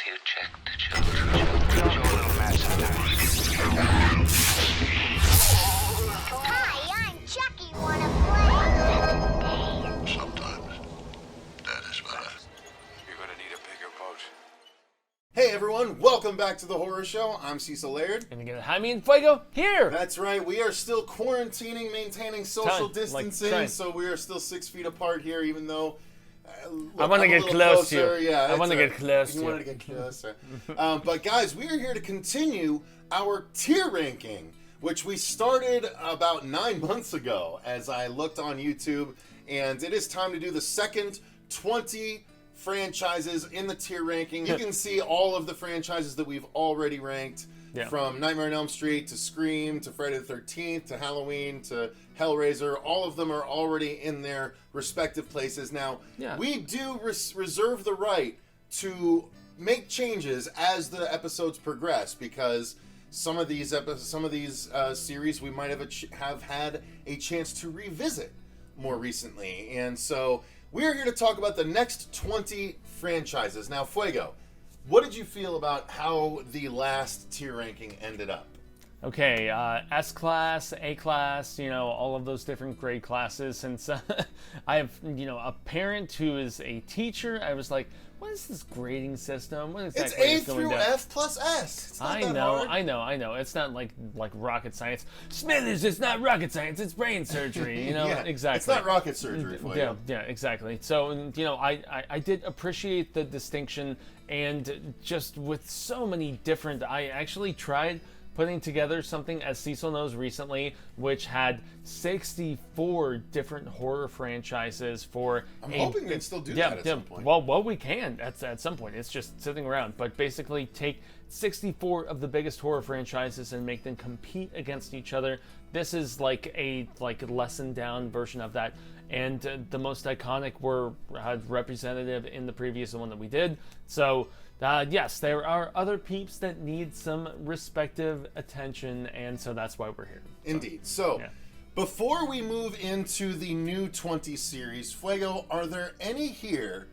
you check the children? Show a little match sometimes. Hi, I'm Chucky. Wanna play? Sometimes that is better. You're gonna need a bigger boat. Hey everyone, welcome back to the horror show. I'm Cecil Laird. And again, Jaime and Fuego here. That's right, we are still quarantining, maintaining social distancing, so we are still 6 feet apart here, even though I want to get close to you. Yeah, I want to get close to you. You wanted to get closer. But guys, we are here to continue our tier ranking, which we started about 9 months ago as I looked on YouTube, and it is time to do the second 20 franchises in the tier ranking. You can see all of the franchises that we've already ranked, from Nightmare on Elm Street to Scream to Friday the 13th to Halloween to Hellraiser. All of them are already in their respective places. Now, we do reserve the right to make changes as the episodes progress, because some of these series we might have had a chance to revisit more recently, and so we're here to talk about the next 20 franchises. Now, Fuego, what did you feel about how the last tier ranking ended up? Okay, S-Class, A-Class, all of those different grade classes. Since I have, a parent who is a teacher, I was like, what is this grading system? What is that? It's A through F plus S. It's not that hard. I know. It's not like rocket science. Smithers, it's not rocket science. It's brain surgery. Exactly. It's not rocket surgery for you. Yeah, exactly. So, I did appreciate the distinction, and just with so many different. I actually tried putting together something, as Cecil knows, recently, which had 64 different horror franchises for. I'm hoping we can still do that at some point. Well, we can at some point. It's just sitting around. But basically, take 64 of the biggest horror franchises and make them compete against each other. This is like a lessened down version of that. And the most iconic were representative in the previous one that we did. So. Yes, there are other peeps that need some respective attention, and so that's why we're here. Indeed. So, before we move into the new 20 series, Fuego, are there any here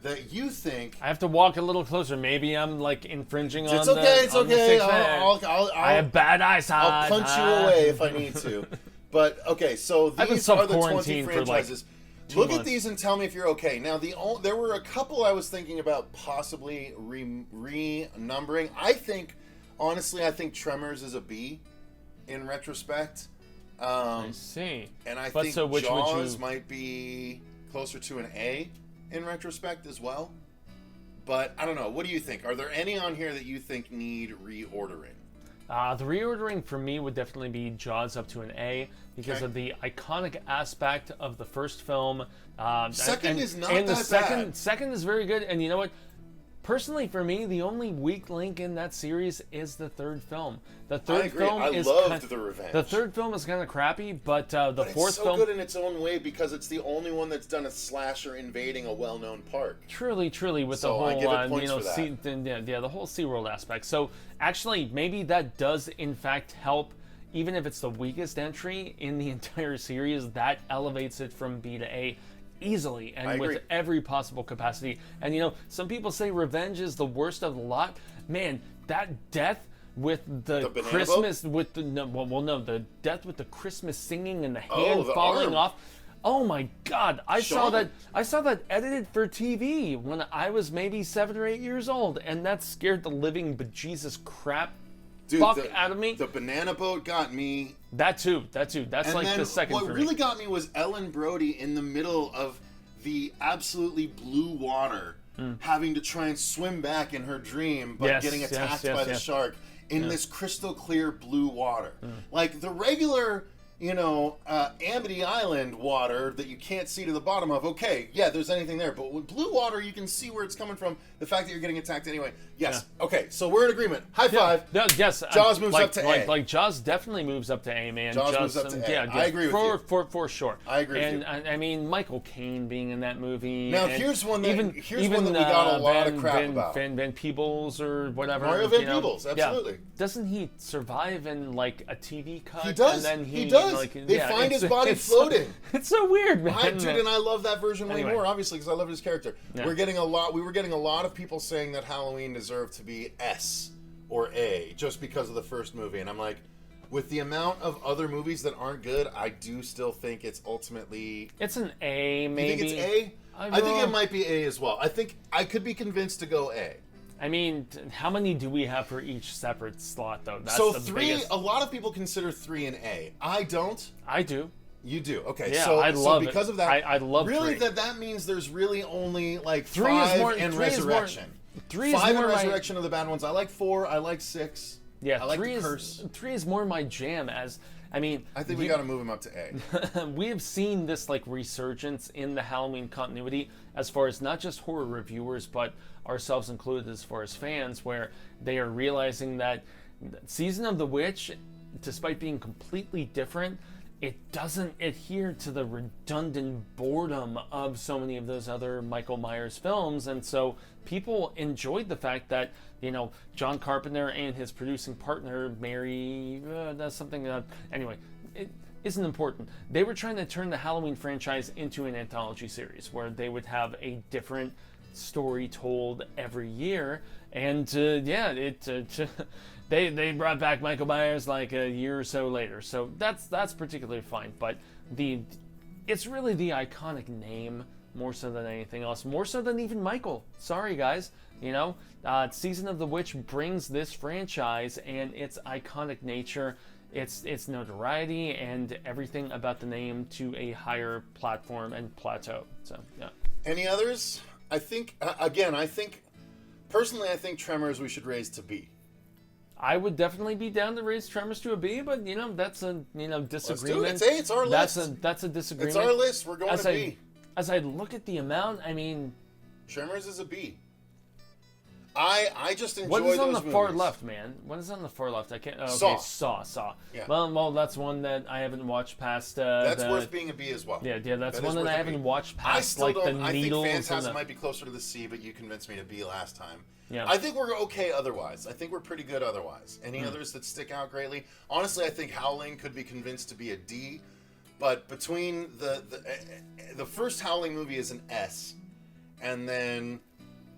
that you think... I have to walk a little closer. Maybe I'm, infringing on It's okay. I have bad eyesight. I'll punch you away if I need to. But, okay, so these are the 20 franchises. Look at these and tell me if you're okay. Now, there were a couple I was thinking about possibly renumbering. Honestly, I think Tremors is a B in retrospect. I see. And I think Jaws might be closer to an A in retrospect as well. But I don't know. What do you think? Are there any on here that you think need reordering? The reordering for me would definitely be Jaws up to an A because of the iconic aspect of the first film. Second is not and that bad. Second is very good, and you know what? Personally, for me, the only weak link in that series is the third film. The third film I loved The Revenge. The third film is kind of crappy, but the fourth film... it's so good in its own way because it's the only one that's done a slasher invading a well-known park. Truly, with the whole, the whole SeaWorld aspect. So, actually, maybe that does, in fact, help. Even if it's the weakest entry in the entire series, that elevates it from B to A easily and with every possible capacity. And some people say Revenge is the worst of the lot. Man, that death with the Christmas boat? With the the death with the Christmas singing and the hand falling arm. off. Oh my God! I saw that edited for TV when I was maybe 7 or 8 years old, and that scared the living bejesus crap out of me. The banana boat got me. That too. That's and the second for me. What really got me was Ellen Brody in the middle of the absolutely blue water, having to try and swim back in her dream, but getting attacked by the shark in this crystal clear blue water. Like the regular, Amity Island water that you can't see to the bottom of. Okay, there's anything there, but with blue water, you can see where it's coming from. The fact that you're getting attacked anyway. Yes. Yeah. Okay, so we're in agreement. High five. Yes. Jaws moves up to A. Like Jaws definitely moves up to A, man. Jaws moves up to A. Yeah, I agree with you. For sure. I agree with you. And I mean, Michael Caine being in that movie. Now, here's one that we got a lot of crap about. Van Peebles or whatever. Mario Van Peebles, absolutely. Yeah. Doesn't he survive in a TV cut? He does. And then he does. They find his body floating. It's so weird, man. And I love that version way more, obviously, because I love his character. Yeah. We were getting a lot of people saying that Halloween deserved to be S or A just because of the first movie, and I'm like, with the amount of other movies that aren't good, I do still think it's ultimately... It's an A, maybe. You think it's A? I think it might be A as well. I think I could be convinced to go A. I mean, how many do we have for each separate slot, though? That's so the 3, biggest... a lot of people consider 3 an A. I don't. I do. You do, okay. Yeah, so, I love because it. of that, I love really 3. that means there's really only like 3 5 is more, and 3 Resurrection. Is more, 3 is 5 more and my, Resurrection are the bad ones. I like 4. I like 6. Yeah, I like 3 the is Curse. 3 is more my jam. As I mean, I think we got to move him up to A. we have seen this like resurgence in the Halloween continuity as far as not just horror reviewers but ourselves included as far as fans, where they are realizing that Season of the Witch, despite being completely different, it doesn't adhere to the redundant boredom of so many of those other Michael Myers films, and so people enjoyed the fact that, you know, John Carpenter and his producing partner Mary, that's something that, anyway, it isn't important. They were trying to turn the Halloween franchise into an anthology series where they would have a different story told every year, and they brought back Michael Myers like a year or so later, so that's particularly fine. But it's really the iconic name more so than anything else, more so than even Michael. Sorry guys, you know, Season of the Witch brings this franchise and its iconic nature, its notoriety, and everything about the name to a higher platform and plateau. So yeah. Any others? I think personally, I think Tremors we should raise to B. I would definitely be down to raise Tremors to a B, but you know, that's a disagreement. Let's do it. It's A. It's our list. That's a disagreement. It's our list. We're going to B. As I look at the amount, I mean, Tremors is a B. I just enjoy those movies. What is on the far movies. left, man? What is on the far left? I can't. Oh, Saw. okay, Saw. Yeah. Well, that's one that I haven't watched past. That's worth being a B as well. Yeah, that's that one that I haven't watched past. The needles. I think Phantasm might be closer to the C, but you convinced me to B last time. Yeah. I think we're okay otherwise. I think we're pretty good otherwise. Any others that stick out greatly? Honestly, I think Howling could be convinced to be a D, but between the first Howling movie is an S, and then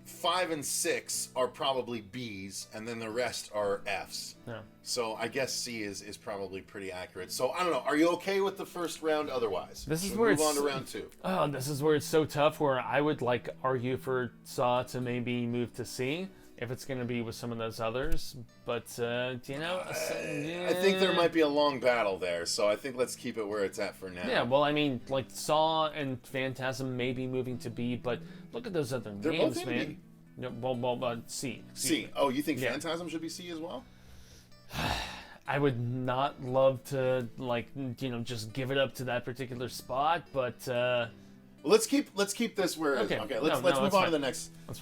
5 and 6 are probably B's, and then the rest are F's. Yeah. So I guess C is probably pretty accurate. So I don't know. Are you okay with the first round otherwise? This is Should where we move on to round 2. Oh, this is where it's so tough. Where I would like argue for Saw to maybe move to C if it's going to be with some of those others. But I think there might be a long battle there. So I think let's keep it where it's at for now. Yeah. Well, I mean, like Saw and Phantasm may be moving to B, but look at those other They're names, both in man. B. No, well, C. C. Oh, you think Yeah. Phantasm should be C as well? I would not love to, just give it up to that particular spot, but Well, let's keep this where it is. Okay. Okay. Let's No, move that's on to fine.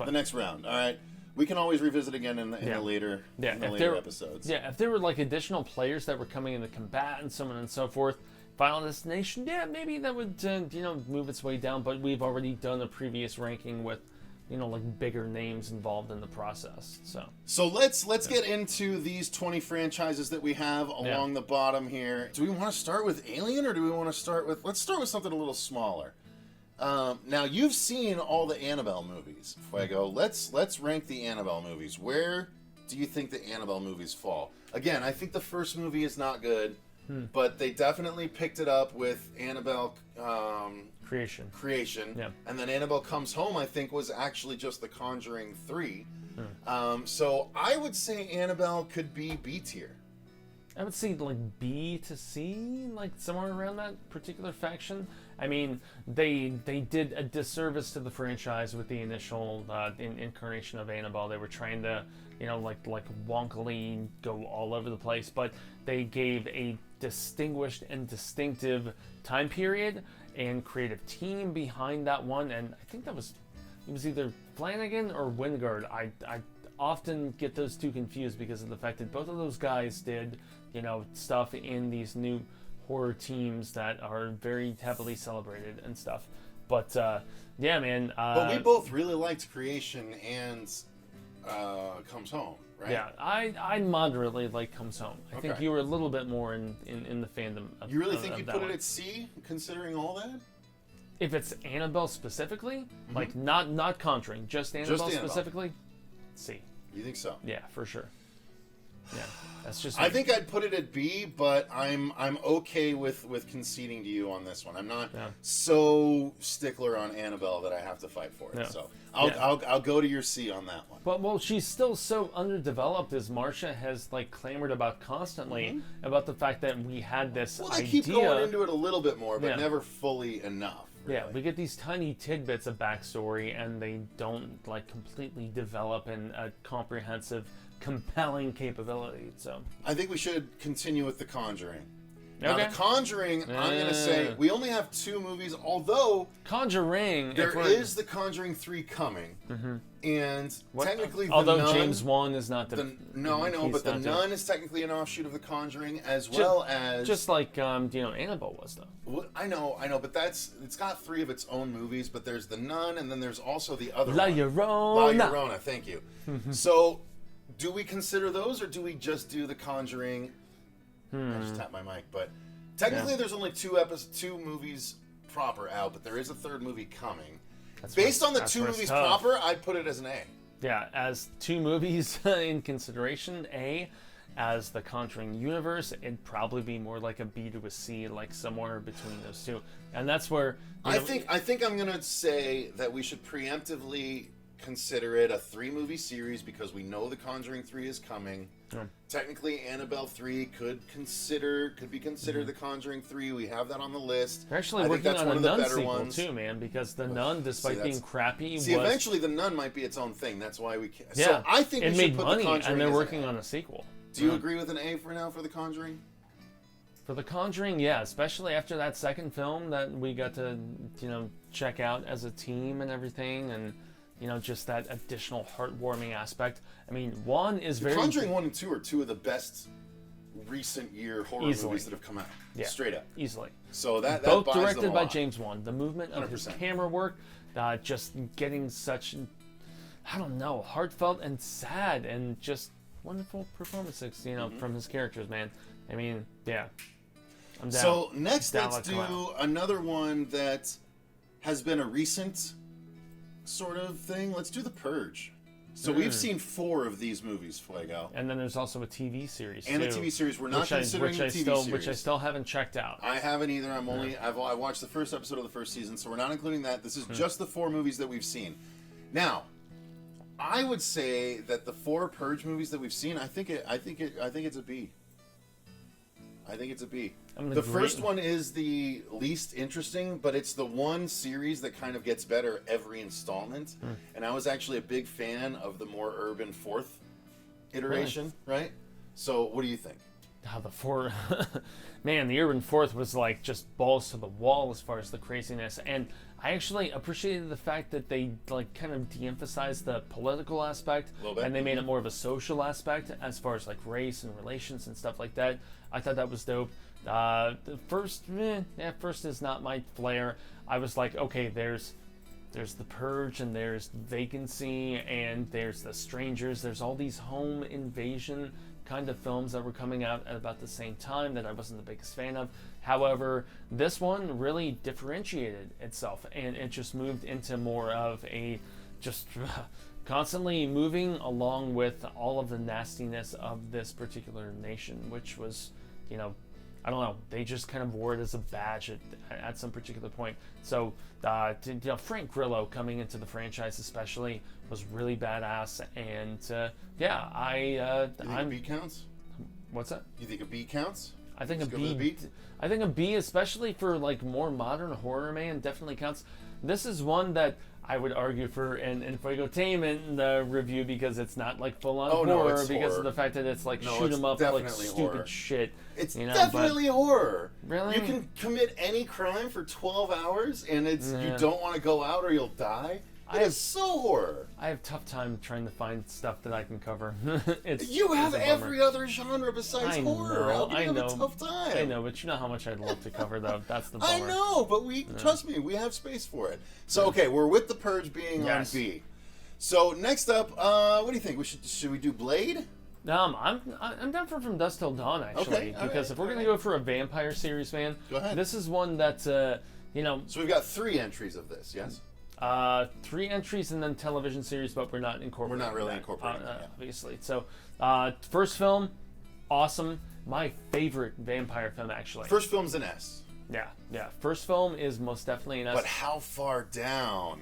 the next round. All right. We can always revisit again in the later episodes. Yeah, if there were like additional players that were coming in to combat and so on and so forth, Final Destination, yeah, maybe that would move its way down. But we've already done a previous ranking with bigger names involved in the process. So let's get into these 20 franchises that we have along the bottom here. Do we want to start with Alien, or do we want to start with... Let's start with something a little smaller. Now, you've seen all the Annabelle movies, Fuego. Let's rank the Annabelle movies. Where do you think the Annabelle movies fall? Again, I think the first movie is not good, but they definitely picked it up with Annabelle... Creation. Yeah. And then Annabelle Comes Home, I think, was actually just the Conjuring 3. So I would say Annabelle could be B tier. I would say like B to C, like somewhere around that particular faction. I mean, they did a disservice to the franchise with the initial incarnation of Annabelle. They were trying to, like wonkily go all over the place, but they gave a distinguished and distinctive time period and creative team behind that one, and I think it was either Flanagan or Wingard. I often get those two confused because of the fact that both of those guys did stuff in these new horror teams that are very heavily celebrated and stuff. But yeah, man. But we both really liked Creation and Comes Home, right? Yeah, I moderately like Comes Home. I think Okay. you were a little bit more in the fandom. You really think of you'd that put one. it at C, considering all that? If it's Annabelle specifically, like not Conjuring, just Annabelle specifically, C. You think so? Yeah, for sure. Yeah, that's just. I think I'd put it at B, but I'm okay with conceding to you on this one. I'm not so stickler on Annabelle that I have to fight for it. So I'll go to your C on that one. But well, she's still so underdeveloped, as Marcia has like clamored about constantly about the fact that we had this. Well, they keep going into it a little bit more, but never fully enough. Really. Yeah, we get these tiny tidbits of backstory, and they don't like completely develop in a comprehensive, compelling capability. So I think we should continue with The Conjuring. Okay. Now, The Conjuring, I'm going to say we only have 2 movies, although Conjuring, there is The Conjuring 3 coming, and technically, although the Nun, James Wan is not the no, I know, but the Nun is technically an offshoot of The Conjuring, as well as just like Annabelle was though. Well, I know, but it's got 3 of its own movies, but there's the Nun, and then there's also the other La one. Llorona. La Llorona, thank you. So, do we consider those, or do we just do The Conjuring? I just tapped my mic, but technically there's only 2 movies proper out, but there is a 3rd movie coming. Based on the 2 movies proper, I'd put it as an A. Yeah, as 2 movies in consideration, A. As the Conjuring universe, it'd probably be more like a B to a C, like somewhere between those 2. And that's where I think I'm gonna say that we should preemptively consider it a 3-movie series because we know The Conjuring 3 is coming. Technically, Annabelle 3 could be considered The Conjuring 3. We have that on the list. They're actually working on a Nun sequel too, man, because the Nun, despite being crappy, eventually the Nun might be its own thing. That's why we can't. Yeah, so I think it we made should put money, The Conjuring and they're as working on a sequel. Do you agree with an A for now for The Conjuring? For The Conjuring, yeah, especially after that second film that we got to, check out as a team and everything, and just that additional heartwarming aspect. I mean, one is very. Conjuring 1 and 2 are 2 of the best recent year horror movies that have come out. Yeah, straight up, easily. So that both buys directed them a by lot. James Wan. The movement of 100%. His camera work, just getting such, I don't know, heartfelt and sad, and just wonderful performances, from his characters, man. I mean, yeah. I'm down. So next, let's do another one that has been a recent sort of thing. Let's do The Purge. So we've seen 4 of these movies, Fuego. And then there's also a TV series, and too, a TV series. We're not considering the TV series. Which I still haven't checked out. I haven't either. I watched the first episode of the first season, so we're not including that. This is just the 4 movies that we've seen. Now, I would say that the 4 Purge movies that we've seen, I think it's a B. I think it's a B. The first one is the least interesting, but it's the one series that kind of gets better every installment. And I was actually a big fan of the more urban 4th iteration, right? So what do you think? The 4... Man, the urban 4th was like just balls to the wall as far as the craziness. And I actually appreciated the fact that they like kind of de-emphasized the political aspect, and they made it more of a social aspect as far as like race and relations and stuff like that. I thought that was dope. The first is not my flair. I was like, okay, there's the Purge, and there's Vacancy, and there's The Strangers. There's all these home invasion kind of films that were coming out at about the same time that I wasn't the biggest fan of. However, this one really differentiated itself, and it just moved into more of a just constantly moving along with all of the nastiness of this particular nation, which was, I don't know, they just kind of wore it as a badge at some particular point. So, Frank Grillo coming into the franchise especially was really badass, and you think a B counts? What's that? You think a B counts? I think I think a B, especially for like more modern horror, man, definitely counts. This is one that I would argue for in Fuegotainment, the review, because it's not like full-on horror, because of the fact that it's like shoot 'em up like stupid shit. It's definitely horror. Really? You can commit any crime for 12 hours, and you don't want to go out or you'll die. It's so horror. I have a tough time trying to find stuff that I can cover. You have every other genre besides horror. How can you have a tough time? I know, but you know how much I'd love to cover, though. That's the bummer. I know, but trust me, we have space for it. So, okay, we're with The Purge being on B. So, next up, what do you think? Should we do Blade? I'm down for From Dusk Till Dawn, actually, because if we're gonna go for a vampire series, man, go ahead. This is one that you know. So we've got 3 entries of this, yes? 3 entries and then television series, but we're not incorporating. We're not really that, incorporating that, yeah. obviously. So, first film, awesome. My favorite vampire film, actually. First film's an S. Yeah. First film is most definitely an S. But how far down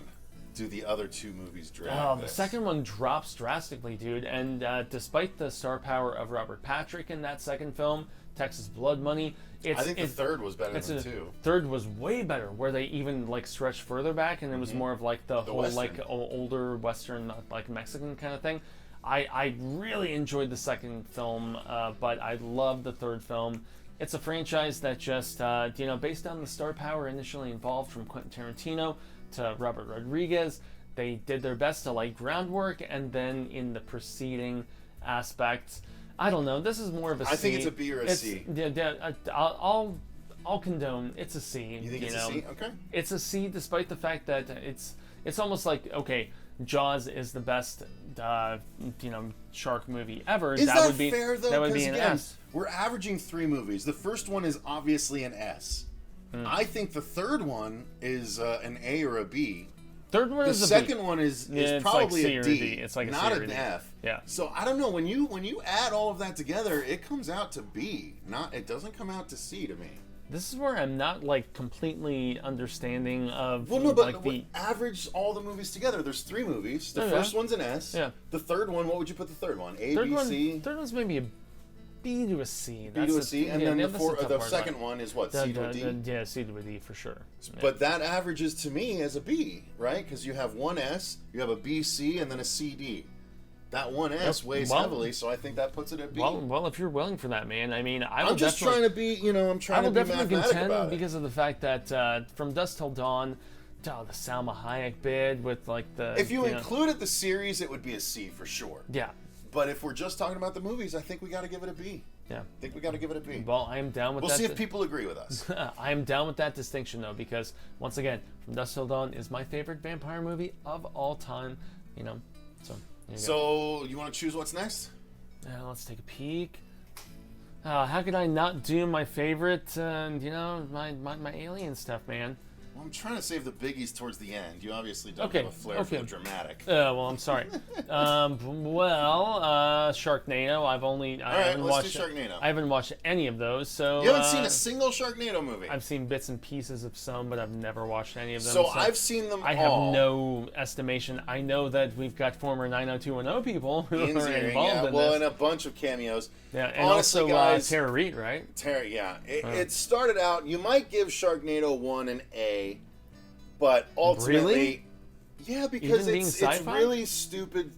do the other 2 movies drag The this? second one drops drastically, dude. And despite the star power of Robert Patrick in that second film, Texas Blood Money, I think the third was better than 2. Third was way better, where they even like stretched further back, and it was more of like the whole Western. like older Western, like Mexican kind of thing. I really enjoyed the second film, but I love the third film. It's a franchise that just based on the star power initially involved from Quentin Tarantino to Robert Rodriguez, they did their best to lay groundwork, and then in the preceding aspects, I don't know. This is more of a C. I think it's a B or a C. Yeah, I'll condone. It's a C. You think it's a C? Okay. It's a C, despite the fact that it's almost like, okay, Jaws is the best shark movie ever. Is that would be fair though? That would be Because an again, S. we're averaging 3 movies. The first one is obviously an S. I think the third one is an A or a B. Third one The is a B. second one is it's probably like C a or D. D. It's like a not C or an D. F. Yeah. So I don't know, when you add all of that together, it comes out to B. It doesn't come out to C to me. This is where I'm not like completely understanding of. Well, no, but like the average all the movies together. There's 3 movies. The Oh, yeah. first one's an S. Yeah. The third one, what would you put the third one? A, third B, one. C? Third one's maybe a B to a C. B to a C, and then that's a tough the word, second right? one is what? C to a D? Yeah, C to a D for sure. Yeah. But that averages to me as a B, right? Because you have one S, you have a B, C, and then a C, D. That one S weighs heavily, so I think that puts it at B. Well, if you're willing for that, man, I mean, I'm just trying to be, I'm trying to be mathematic about it. Because of the fact that From Dusk Till Dawn, the Salma Hayek bid with like the. If you included the series, it would be a C for sure. Yeah. But if we're just talking about the movies, I think we got to give it a B. Yeah. I think we got to give it a B. Well, I am down with that. We'll see if people agree with us. I am down with that distinction, though, because, once again, From Dusk Till Dawn is my favorite vampire movie of all time, so... So, you want to choose what's next? Let's take a peek. How could I not do my favorite, my alien stuff, man? Well, I'm trying to save the biggies towards the end. You obviously don't Okay, have a flair for the dramatic. Well, I'm sorry. Sharknado. Let's do Sharknado. I haven't watched any of those, so... You haven't seen a single Sharknado movie? I've seen bits and pieces of some, but I've never watched any of them. So I've seen them all. I have no estimation. I know that we've got former 90210 people who are involved in this. And a bunch of cameos. Yeah, and honestly, also guys, Tara Reid, right? It started out, you might give Sharknado 1 an A, but ultimately... Really? Yeah, because it's really stupid.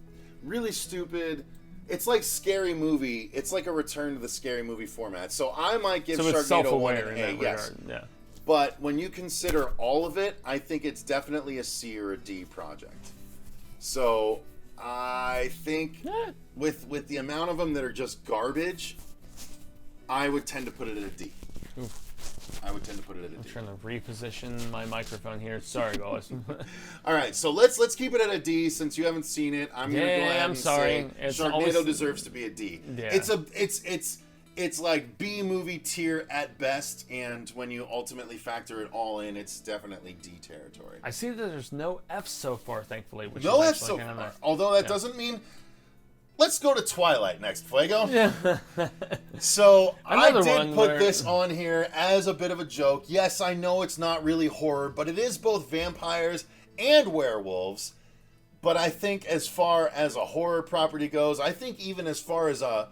It's like Scary Movie. It's like a return to the Scary Movie format. So I might give Sharknado 1 an A, yes. Yeah. But when you consider all of it, I think it's definitely a C or a D project. So I think with the amount of them that are just garbage, I would tend to put it at a D. Oof. I would tend to put it at a D. I'm trying to reposition my microphone here. Sorry, guys. All right, so let's keep it at a D since you haven't seen it. I'm gonna go ahead and say Sharknado deserves to be a D. Yeah. It's like B movie tier at best, and when you ultimately factor it all in, it's definitely D territory. I see that there's no F so far, thankfully. Which no is F so far. Although that doesn't mean. Let's go to Twilight next, Fuego. Yeah. So I did put this on here as a bit of a joke. Yes, I know it's not really horror, but it is both vampires and werewolves. But I think as far as a horror property goes, I think even as far as a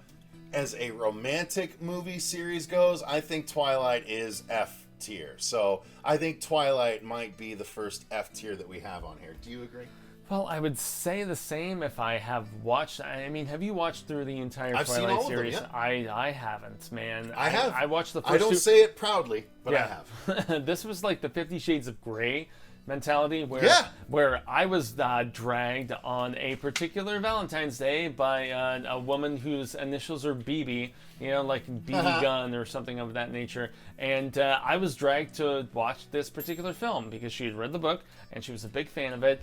romantic movie series goes, I think Twilight is F tier. So I think Twilight might be the first F tier that we have on here. Do you agree? Well, I would say the same if I have watched. I mean, have you watched through the entire Twilight series? Of them, yeah. I haven't, man. I have. I watched the first I don't say it proudly, but I have. This was like the 50 Shades of Grey mentality where I was dragged on a particular Valentine's Day by a woman whose initials are BB, like BB gun or something of that nature. And I was dragged to watch this particular film because she had read the book and she was a big fan of it.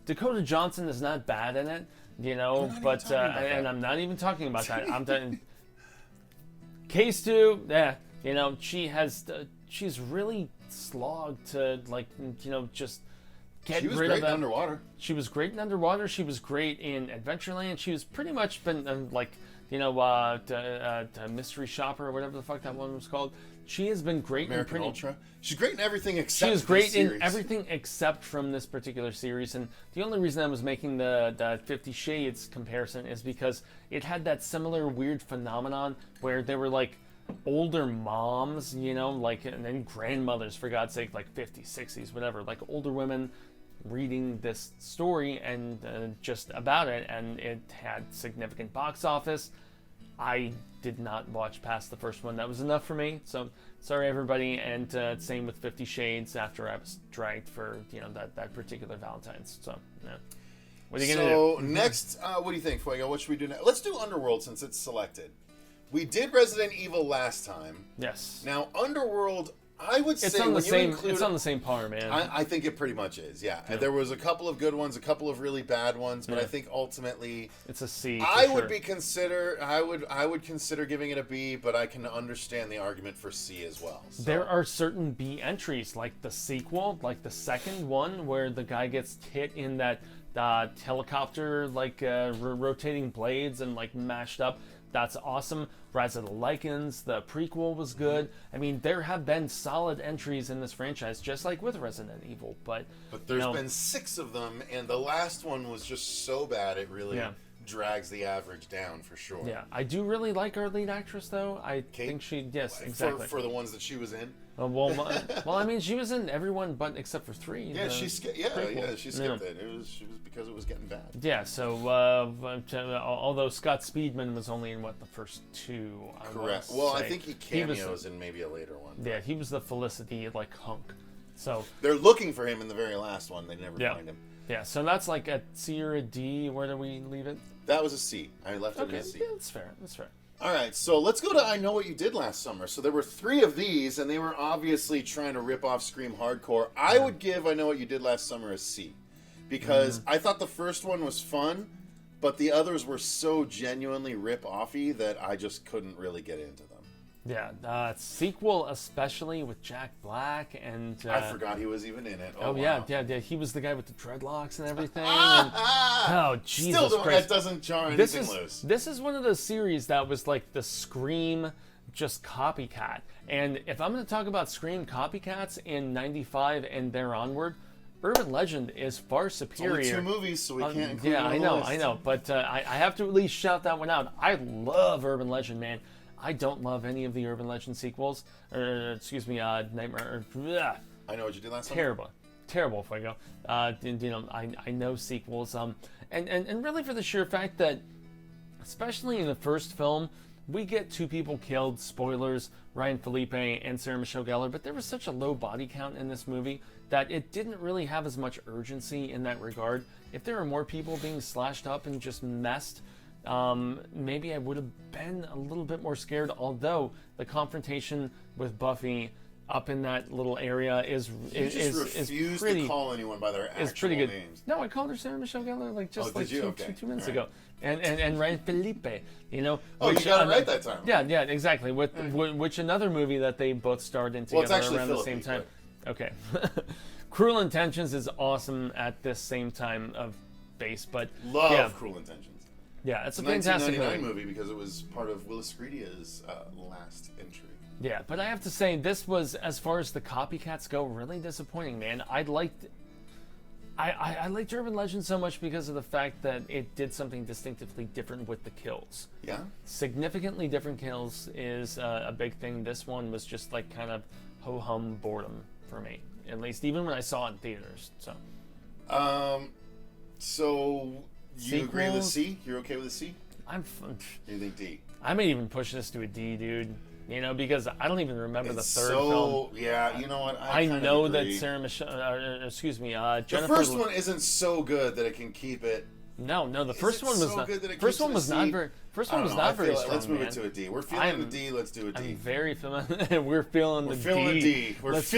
Dakota Johnson is not bad in it, but and I'm not even talking about that. I'm talking Case 2, she's really slog to just get She was rid great of that. in Underwater. She was great in Underwater. She was great in Adventureland. She was pretty much been Mystery Shopper or whatever the fuck that one was called. She has been great American in Ultra. She's great in everything except. She was this great in series. everything except from this particular series. And the only reason I was making the 50 Shades comparison is because it had that similar weird phenomenon where they were like older moms, and then grandmothers, for God's sake, like 50s, 60s, whatever, like older women reading this story and just about it, and it had significant box office. I did not watch past the first one. That was enough for me. So sorry, everybody. And same with 50 Shades after I was dragged for that particular Valentine's. So yeah. What are you gonna do? So next, what do you think, Fuego? What should we do next? Let's do Underworld since it's selected. We did Resident Evil last time. Yes. Now Underworld, I would say it's on the when same. you include, It's on the same par, man. I think it pretty much is. Yeah. There was a couple of good ones, a couple of really bad ones, but I think ultimately it's a C. I for would sure. be consider. I would consider giving it a B, but I can understand the argument for C as well. So. There are certain B entries, like the sequel, like the second one, where the guy gets hit in that helicopter, rotating blades and mashed up. That's awesome. Rise of the Lycans, the prequel was good. I mean, there have been solid entries in this franchise, just like with Resident Evil. But there's been 6 of them, and the last one was just so bad it really drags the average down for sure. Yeah, I do really like our lead actress, though. I think she, yes, exactly. For the ones that she was in. Well, I mean, she was in everyone but except for 3. Yeah, she skipped it. It was because it was getting bad. Yeah, so although Scott Speedman was only in the first 2. Correct. Well, I think he cameos in maybe a later one. Yeah, he was the Felicity hunk. So they're looking for him in the very last one. They never find him. Yeah, so that's like a C or a D. Where do we leave it? That was a C. I left it as a C. Yeah, that's fair. That's fair. All right, so let's go to I Know What You Did Last Summer. So there were 3 of these, and they were obviously trying to rip off Scream Hardcore. I would give I Know What You Did Last Summer a C, because I thought the first one was fun, but the others were so genuinely rip-offy that I just couldn't really get into them. Yeah, sequel especially with Jack Black and... I forgot he was even in it. Oh, wow. yeah, he was the guy with the dreadlocks and everything. Oh, Jesus Still, Christ. that doesn't jar anything loose. This is one of those series that was like the Scream just copycat. And if I'm going to talk about Scream copycats in 95 and there onward, Urban Legend is far superior. It's only 2 movies, so we can't include it on the list. I know. But I have to at least shout that one out. I love Urban Legend, man. I don't love any of the Urban Legend sequels. Nightmare. I Know What You Did Last Summer. Terrible, Fuego. I know sequels. And really for the sheer fact that, especially in the first film, we get 2 people killed. Spoilers: Ryan Felipe and Sarah Michelle Gellar. But there was such a low body count in this movie that it didn't really have as much urgency in that regard. If there were more people being slashed up and just messed, maybe I would have been a little bit more scared, although the confrontation with Buffy up in that little area is pretty, to call anyone by their actual pretty good. names. No, I called her Sarah Michelle Gellar two minutes right. ago. And Ryan Felipe, you got it right that time. Yeah, exactly. Which another movie that they both starred in together around the same time. Okay. Cruel Intentions is awesome at this same time of base, but love Cruel Intentions. Yeah, it's a fantastic 1999 movie because it was part of Willis Screedia's last entry. Yeah, but I have to say, this was, as far as the copycats go, really disappointing, man. I liked Urban Legend so much because of the fact that it did something distinctively different with the kills. Yeah? Significantly different kills is a big thing. This one was just like kind of ho-hum boredom for me, at least even when I saw it in theaters. So you agree with a C? You're okay with a C? You think D? I may even push this to a D, dude. You know, because I don't even remember the third film. Yeah, you know what? I know that Sarah Michelle, Jennifer. The first one isn't so good that it can keep it. No, the first one was not. First one was not very. First one was not very strong. Let's move it to a D. We're feeling the D. Let's do a D. I'm very feeling. We're feeling the D. Let's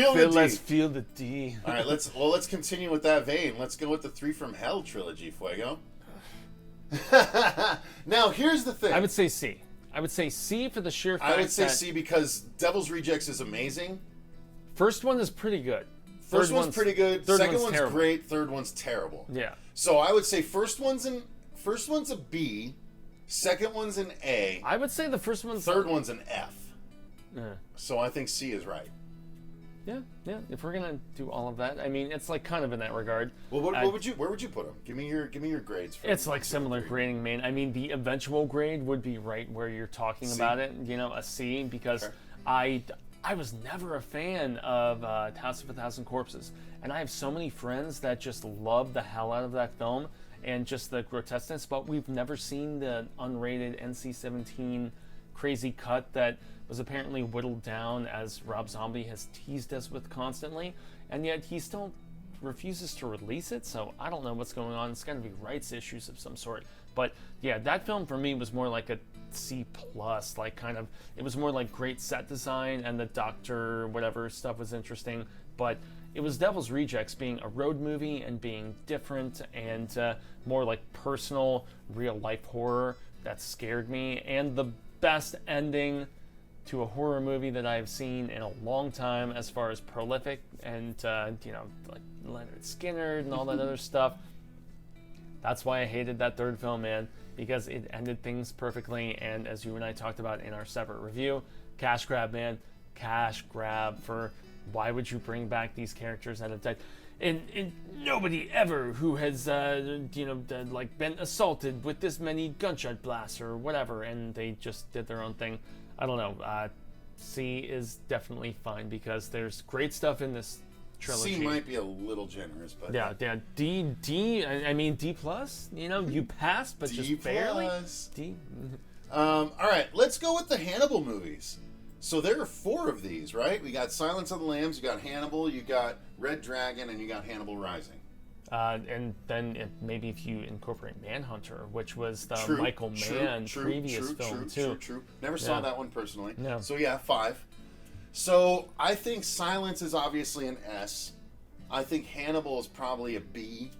feel the D. All right, let's continue with that vein. Let's go with the 3 from Hell trilogy, Fuego. Now here's the thing. I would say C. I would say C for the sheer fact I would say C because Devil's Rejects is amazing. First one is pretty good. First one's pretty good. Second one's terrible. great. Third one's terrible. Yeah. So I would say first one's a B. Second one's an A. I would say the first one's... Third one's an F. Yeah. So I think C is right. Yeah. If we're gonna do all of that, I mean, it's like kind of in that regard. Well, where would you put them? Give me your grades. It's like similar grading, man. I mean, the eventual grade would be right where you're talking about it. You know, a C, because Sure. I was never a fan of House of a Thousand Corpses, and I have so many friends that just love the hell out of that film and just the grotesqueness. But we've never seen the unrated NC-17 crazy cut that was apparently whittled down, as Rob Zombie has teased us with constantly, and yet he still refuses to release it. So I don't know what's going on. It's got to be rights issues of some sort. But yeah, that film for me was more like a C+, like kind of, it was more like great set design, and the doctor whatever stuff was interesting, but it was Devil's Rejects being a road movie and being different and more like personal real life horror that scared me, and the best ending to a horror movie that I've seen in a long time, as far as prolific and like Leonard Skinner and all that other stuff. That's why I hated that third film, man, because it ended things perfectly. And as you and I talked about in our separate review, cash grab, man, cash grab for why would you bring back these characters that have died? And nobody ever who has like been assaulted with this many gunshot blasts or whatever, and they just did their own thing. I don't know. C is definitely fine because there's great stuff in this trilogy. C might be a little generous, but yeah. D. I mean D plus. You know, you passed, but D just barely. D. All right, let's go with the Hannibal movies. So there are 4 of these, right? We got Silence of the Lambs, you got Hannibal, you got Red Dragon, and you got Hannibal Rising. And then maybe if you incorporate Manhunter, which was the Michael Mann previous film too. True. Never saw that one personally. No. So yeah, 5. So I think Silence is obviously an S. I think Hannibal is probably a B.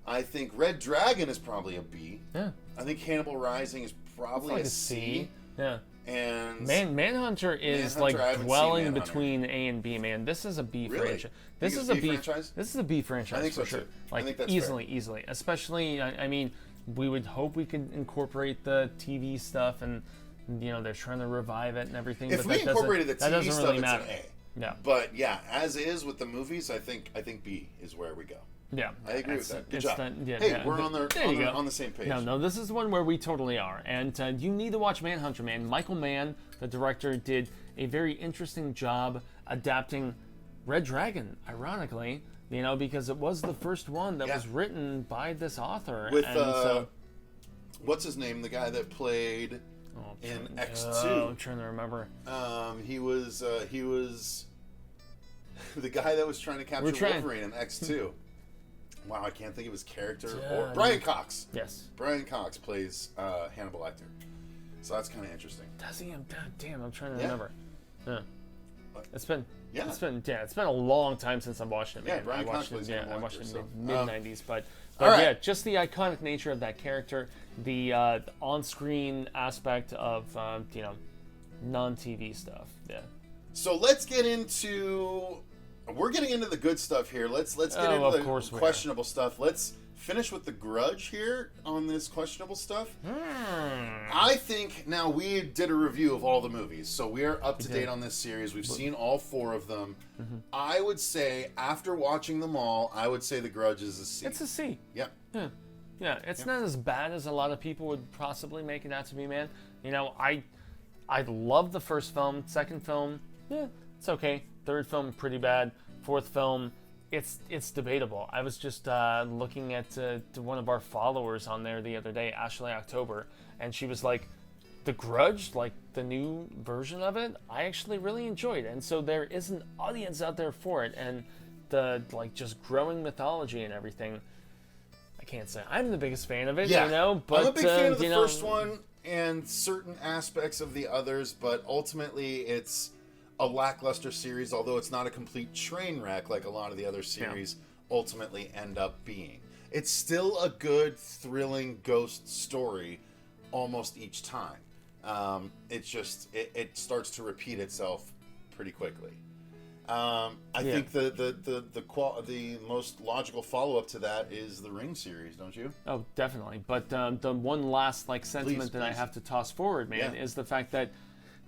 I think Red Dragon is probably a B. Yeah. I think Hannibal Rising is probably like a C. Yeah. And Manhunter is Manhunter, like dwelling between A and B, man. This is a B franchise. This is a B franchise. This is a B franchise. I think for so sure. too. Like I think that's easily. Especially, I mean, we would hope we could incorporate the TV stuff, and they're trying to revive it and everything. If but we that incorporated the that TV doesn't stuff, really it's matter. an A. Yeah. But yeah, as is with the movies, I think B is where we go. Yeah, I agree with that. Good job. We're on the same page. No, this is the one where we totally are. And you need to watch Manhunter, man. Michael Mann, the director, did a very interesting job adapting Red Dragon, ironically, because it was the first one that was written by this author. With, and what's his name? The guy that played in X2. I'm trying to remember. He was the guy that was trying to capture Wolverine in X2. Wow, I can't think of his character. Or Brian Cox. Yes. Brian Cox plays Hannibal Lecter. So that's kind of interesting. Does he? Damn, I'm trying to remember. Yeah. It's been a long time since I've watched it. Man. Yeah, Brian Cox plays I watched it in the mid-90s, but right. Yeah, just the iconic nature of that character, the on-screen aspect of non-TV stuff. Yeah. So let's get into. We're getting into the good stuff here. Let's get into the questionable stuff. Let's finish with the Grudge here on this questionable stuff. I think now we did a review of all the movies, so we are up to date on this series. We've seen all 4 of them. I would say after watching them all, I would say the Grudge is a C. It's a C. Yep. Yeah. It's not as bad as a lot of people would possibly make it out to be, man. I love the first film. Second film, it's okay. Third film, pretty bad. Fourth film, it's debatable. I was just looking at one of our followers on there the other day, Ashley October, and she was like, The Grudge, like the new version of it, I actually really enjoyed. And so there is an audience out there for it, and the just growing mythology and everything. I can't say I'm the biggest fan of it, but I'm a big fan of the first one and certain aspects of the others, but ultimately it's a lackluster series, although it's not a complete train wreck like a lot of the other series ultimately end up being. It's still a good, thrilling ghost story almost each time. It's just, it starts to repeat itself pretty quickly. I think the most logical follow up to that is the Ring series, don't you? Oh, definitely. But the one last sentiment that I have to toss forward, man, is the fact that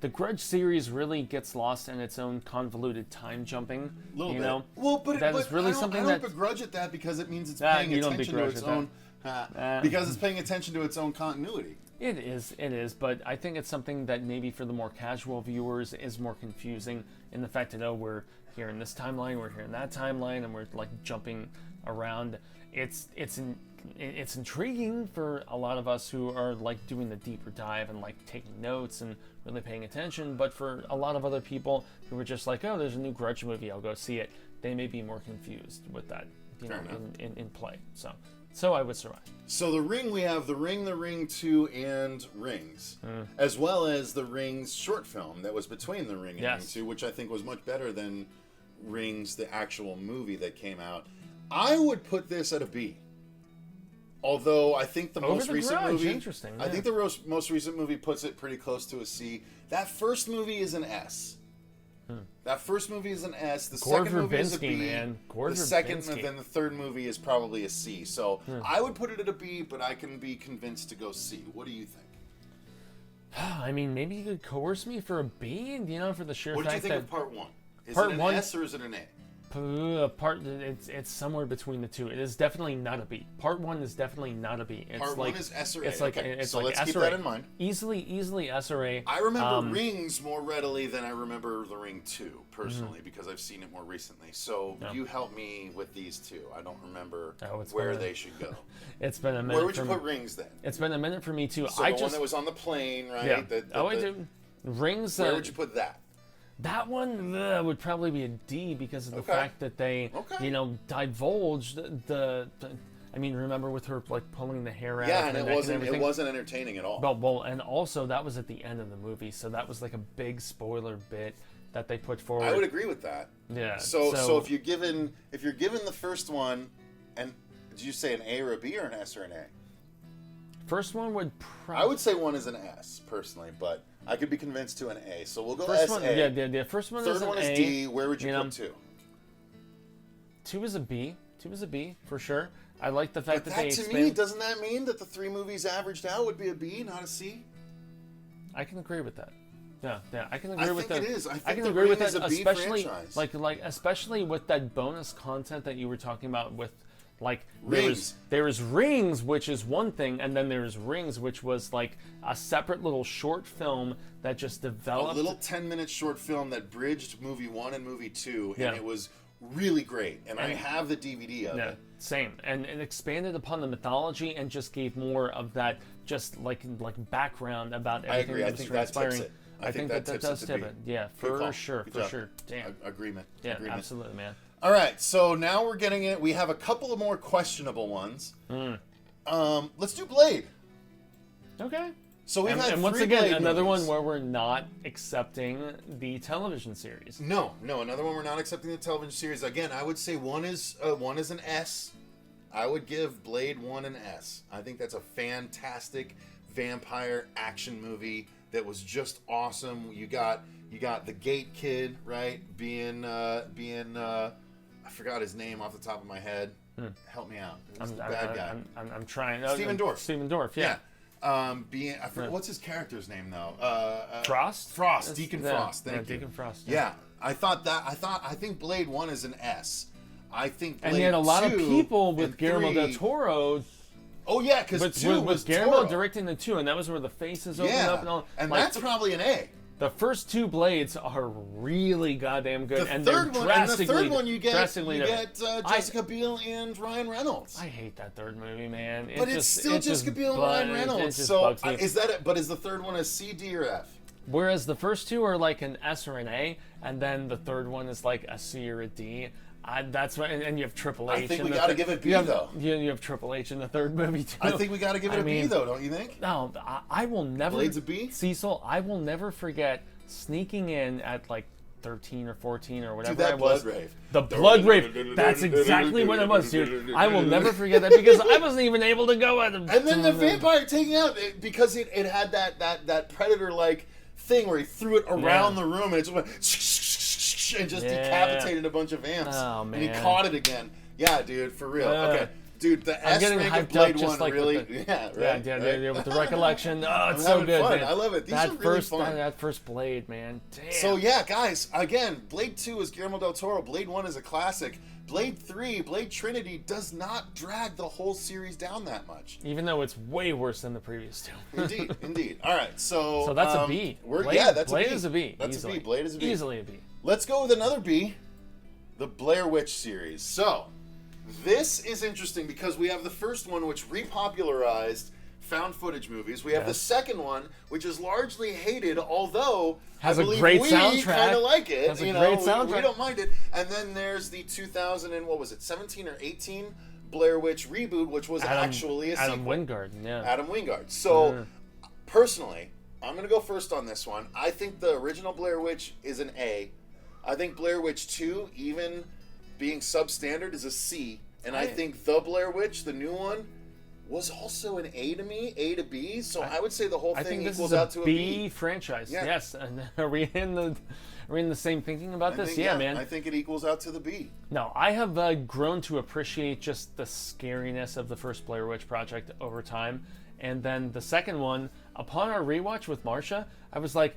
the Grudge series really gets lost in its own convoluted time jumping. A little bit. Know? Well, but that is really I don't begrudge it that because it means it's paying attention to its own. Because it's paying attention to its own continuity. It is, but I think it's something that maybe for the more casual viewers is more confusing in the fact that, oh, we're here in this timeline, we're here in that timeline, and we're like jumping around. It's intriguing for a lot of us who are like doing the deeper dive and like taking notes and really paying attention, but for a lot of other people who are just like, oh, there's a new Grudge movie, I'll go see it, they may be more confused with that, in play. So I would survive. So the Ring, we have the Ring 2, and Rings, as well as the Rings short film that was between the Ring and Ring 2, which I think was much better than Rings, the actual movie that came out. I would put this at a B. Although I think the most recent movie, I think the most recent movie puts it pretty close to a C. That first movie is an S. That first movie is an S. The second movie is a B. Man. The second, and then the third movie is probably a C. So I would put it at a B, but I can be convinced to go C. What do you think? I mean, maybe you could coerce me for a B, for the sheer fact that... What did you think of part 1? Is it an S or is it an A? It's somewhere between the two. It is definitely not a B. Part 1 is definitely not a B. Part 1 is S or A. So let's S keep or that A. in mind. Easily S or A. I remember Rings more readily than I remember the Ring 2, personally, because I've seen it more recently. So you help me with these two. I don't remember where they should go. It's been a minute. Where would you put Rings then? It's been a minute for me too. So the one that was on the plane, right? Yeah. Rings. Where would you put that? That one would probably be a D because of the fact that they, divulged the. I mean, remember with her like pulling the hair out? Yeah, and it wasn't entertaining at all. Well, and also that was at the end of the movie, so that was like a big spoiler bit that they put forward. I would agree with that. Yeah. So if you're given the first one, and did you say an A or a B or an S or an A? First one would. I would say one is an S personally, but I could be convinced to an A. So we'll go first S. One, yeah. First one Third is an one A. is D. Where would you put 2? 2 is a B. 2 is a B for sure. I like the fact that they to me, doesn't that mean that the 3 movies averaged out would be a B, not a C? I can agree with that. Yeah, I can agree with that. I think it is. I can the agree with Ring that, is a B especially franchise. like especially with that bonus content that you were talking about with like Rings. There's Rings, which is one thing, and then there's Rings, which was like a separate little short film that just developed. A little 10-minute short film that bridged movie 1 and movie 2, and it was really great. And I have the DVD of it. Same. And it expanded upon the mythology and just gave more of that just like background about everything that was transpiring. I think that does tip it. Yeah, for sure. Damn. Agreement. Yeah, absolutely, man. All right, so now we're getting it. We have a couple of more questionable ones. Let's do Blade. Okay. So we've had and once three again, Blade another movies. one where we're not accepting the television series. No, another one we're not accepting the television series. Again, I would say one is an S. I would give Blade 1 an S. I think that's a fantastic vampire action movie that was just awesome. You got the Gate Kid, right? Being I forgot his name off the top of my head. Help me out. He's the bad guy. I'm trying. Stephen Dorff. Stephen Dorff, yeah. I forget what's his character's name though. Frost. Frost. Deacon Frost. Thank you. Deacon Frost. Yeah, I think Blade 1 is an S. I think Blade 2 and you had a lot of people with Guillermo del Toro. Oh yeah, because 2 was Guillermo Toro directing the 2, and that was where the faces opened up and all. And that's probably an A. The first 2 Blades are really goddamn good, the third one you get Jessica Biel and Ryan Reynolds. I hate that third movie, man. But it's still Jessica Biel and Ryan Reynolds. So is that it? But is the third one a C, D, or F? Whereas the first 2 are like an S or an A, and then the third one is like a C or a D. That's right, and you have Triple H. I think we got to give it B, though. You have Triple H in the third movie, too. I think we got to give it a B, though, don't you think? No, I will never... Blade's a B? Cecil, I will never forget sneaking in at, like, 13 or 14 or whatever I was. Blood rave. The blood rave. That's exactly what it was, dude. I will never forget that because I wasn't even able to go at him. And then the vampire taking out, because it had that predator-like thing where he threw it around the room and it just went... and just decapitated a bunch of ants. Oh, man. And he caught it again. Yeah, dude, for real. Okay. Dude, the I'm S getting rank of hyped Blade up just 1 like really... with the, yeah, right? Yeah, with the recollection. Oh, it's I'm so having good, fun. man. I love it. These are really fun. That first Blade, man. Damn. So, yeah, guys, again, Blade 2 is Guillermo del Toro. Blade 1 is a classic. Blade 3, Blade Trinity, does not drag the whole series down that much. Even though it's way worse than the previous two. Indeed, indeed. All right, so that's a B. Blade, that's Blade a B. is a B. That's easily. a B. Blade is a B. Easily a B. Let's go with another B, the Blair Witch series. So, this is interesting because we have the first one, which repopularized found footage movies. We have the second one, which is largely hated, although has I a believe great we soundtrack. kind of like it. Has a you great know, soundtrack. we don't mind it. And then there's the 17 or 18 Blair Witch reboot, which was actually a Adam sequel. Wingard, yeah. Adam Wingard. So, personally, I'm going to go first on this one. I think the original Blair Witch is an A. I think Blair Witch 2, even being substandard, is a C. And I think the Blair Witch, the new one, was also an A to me, A to B. So I would say the whole thing equals out to a B franchise. Yeah. Yes, and are we in the same thinking about this? Yeah, man. I think it equals out to the B. No, I have grown to appreciate just the scariness of the first Blair Witch project over time, and then the second one, upon our rewatch with Marsha, I was like,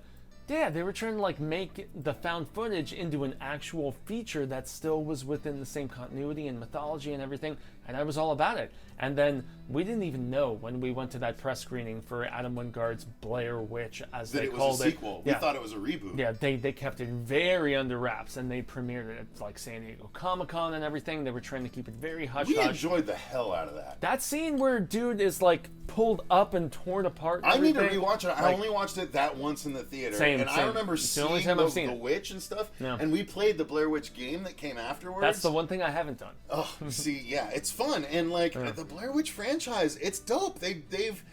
yeah, they were trying to like make the found footage into an actual feature that still was within the same continuity and mythology and everything, and I was all about it. And then we didn't even know when we went to that press screening for Adam Wingard's Blair Witch, as they called it. That it was a sequel. We thought it was a reboot. Yeah, they kept it very under wraps, and they premiered it at like San Diego Comic-Con and everything. They were trying to keep it very hush-hush. We enjoyed the hell out of that. That scene where dude is like pulled up and torn apart. And I need to everything, rewatch it. I only watched it that once in the theater. Same. I remember It's the only seeing time I've seen the it. Witch and stuff. Yeah. And we played the Blair Witch game that came afterwards. That's the one thing I haven't done. Oh, see, yeah, it's fun. And like the Blair Witch franchise, it's dope. They've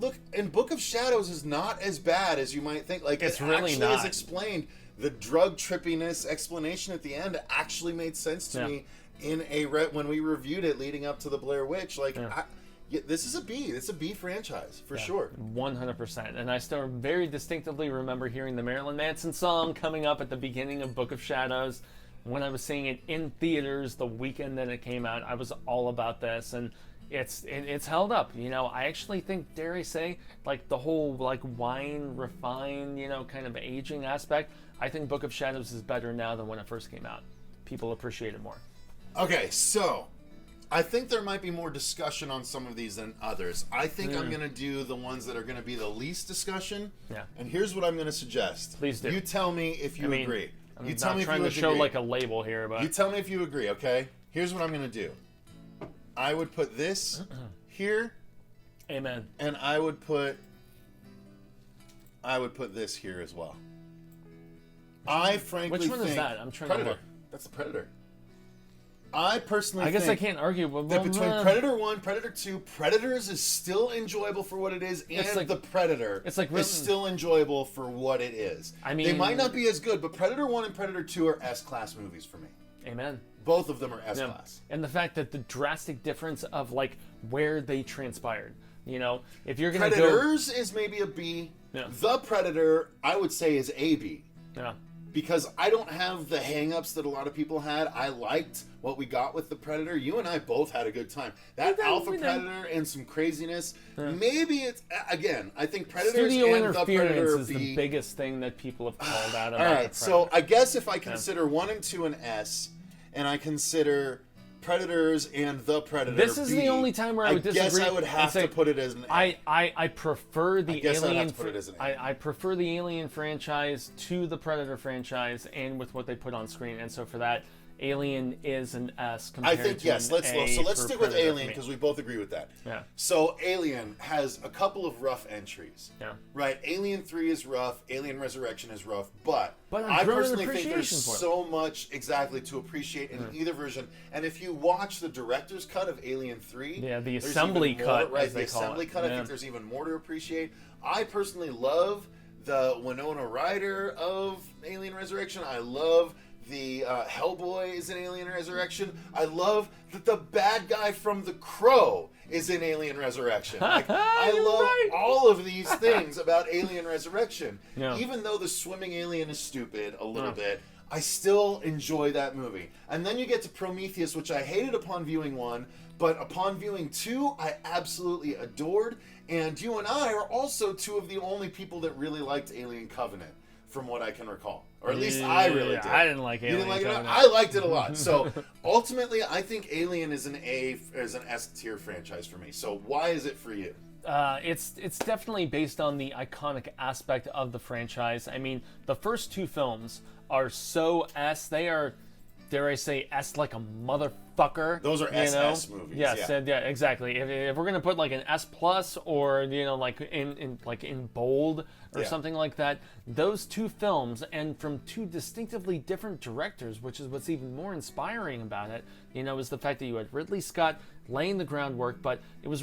look, and Book of Shadows is not as bad as you might think. Like It's it really actually not. is explained. The drug trippiness explanation at the end actually made sense to me in when we reviewed it leading up to the Blair Witch. Like this is a B. It's a B franchise for sure. 100%. And I still very distinctively remember hearing the Marilyn Manson song coming up at the beginning of Book of Shadows. When I was seeing it in theaters the weekend that it came out, I was all about this, and it's held up. You know, I actually think, dare I say, like the whole like wine refine, you know, kind of aging aspect. I think Book of Shadows is better now than when it first came out. People appreciate it more. Okay, so I think there might be more discussion on some of these than others. I think I'm going to do the ones that are going to be the least discussion. Yeah. And here's what I'm going to suggest. Please do. You tell me if you agree. I'm you tell not me if trying you to show agree. like a label here, but You tell me if you agree, okay? Here's what I'm going to do. I would put this here, amen. and I would put this here as well. I frankly Which one think is that? I'm trying Predator. to look. That's the Predator. I personally I guess think I can't argue with that between Predator 1, Predator 2, Predators is still enjoyable for what it is, and It's like- the Predator it's like is still enjoyable for what it is. I mean- they might not be as good, but Predator 1 and Predator 2 are S-class movies for me. Amen. Both of them are Yeah. S-class. And the fact that the drastic difference of like where they transpired. You know, if you're gonna Predators is maybe a B. Yeah. The Predator, I would say, is a B. Yeah. Because I don't have the hang-ups that a lot of people had. I liked what we got with the Predator. You and I both had a good time. That Alpha Predator and some craziness. Maybe it's, again, I think Predators Studio and the interference Predator is be... the biggest thing that people have called out about. All the right, Predator. so I guess if I consider 1 and 2 an S, and I consider Predators and the Predator This is B, the only time where I would disagree. I guess I would and have say, to put it as an A. I prefer the guess I'd Alien. have to put it as an A. I prefer the Alien franchise to the Predator franchise, and with what they put on screen, and so for that, Alien is an S I compared think to yes. an Let's A so let's for stick with Predator for Alien me. because we both agree with that. Yeah. So Alien has a couple of rough entries. Yeah. Right. Alien 3 is rough. Alien Resurrection is rough. But I'm I growing personally think appreciation there's for it. so much exactly to appreciate in either version. And if you watch the director's cut of Alien 3, Yeah, the there's assembly even more, cut, right? as they The call assembly it. cut. I Yeah. think there's even more to appreciate. I personally love the Winona Ryder of Alien Resurrection. I love the Hellboy is in Alien Resurrection. I love that the bad guy from The Crow is in Alien Resurrection. Like, I You're love right. all of these things about Alien Resurrection. Yeah. Even though the swimming alien is stupid a little bit, I still enjoy that movie. And then you get to Prometheus, which I hated upon viewing 1, but upon viewing 2, I absolutely adored. And you and I are also 2 of the only people that really liked Alien Covenant, from what I can recall. Or at least I really did. I didn't like Alien You didn't like Covenant. it? I liked it a lot. So ultimately, I think Alien is an S tier franchise for me. So why is it for you? It's definitely based on the iconic aspect of the franchise. I mean, the first 2 films are so S. They are, dare I say, S like a motherfucker. Those are SS movies. Yes, yeah, exactly. If we're gonna put like an S plus or like in bold or something like that, those 2 films, and from 2 distinctively different directors, which is what's even more inspiring about it, is the fact that you had Ridley Scott laying the groundwork, but it was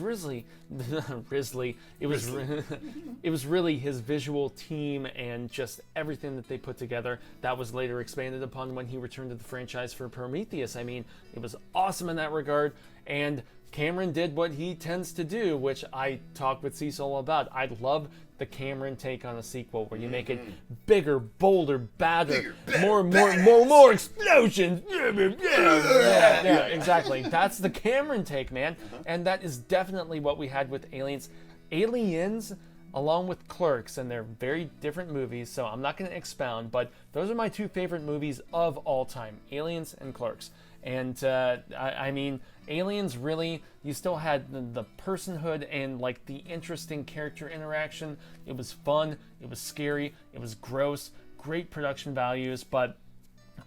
it was really his visual team and just everything that they put together that was later expanded upon when he returned to the franchise for Prometheus. I mean, it was awesome in that regard, and Cameron did what he tends to do, which I talked with Cecil about. I love the Cameron take on a sequel where you make it bigger, bolder, badder, more explosions. Yeah, exactly. That's the Cameron take, man. And that is definitely what we had with Aliens. Aliens, along with Clerks, and they're very different movies, so I'm not going to expound, but those are my 2 favorite movies of all time, Aliens and Clerks. And I mean, Aliens, really, you still had the personhood and like the interesting character interaction. It was fun, it was scary, it was gross, great production values, but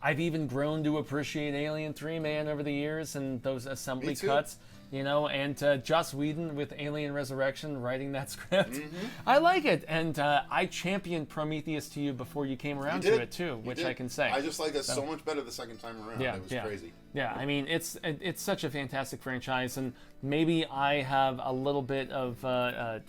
I've even grown to appreciate Alien 3, man, over the years, and those assembly cuts. And Joss Whedon with Alien Resurrection writing that script. I like it, and I championed Prometheus to you before you came around to it too, which I can say. I just like that so much better the second time around. It was crazy. Yeah, I mean, it's such a fantastic franchise, and maybe I have a little bit of, I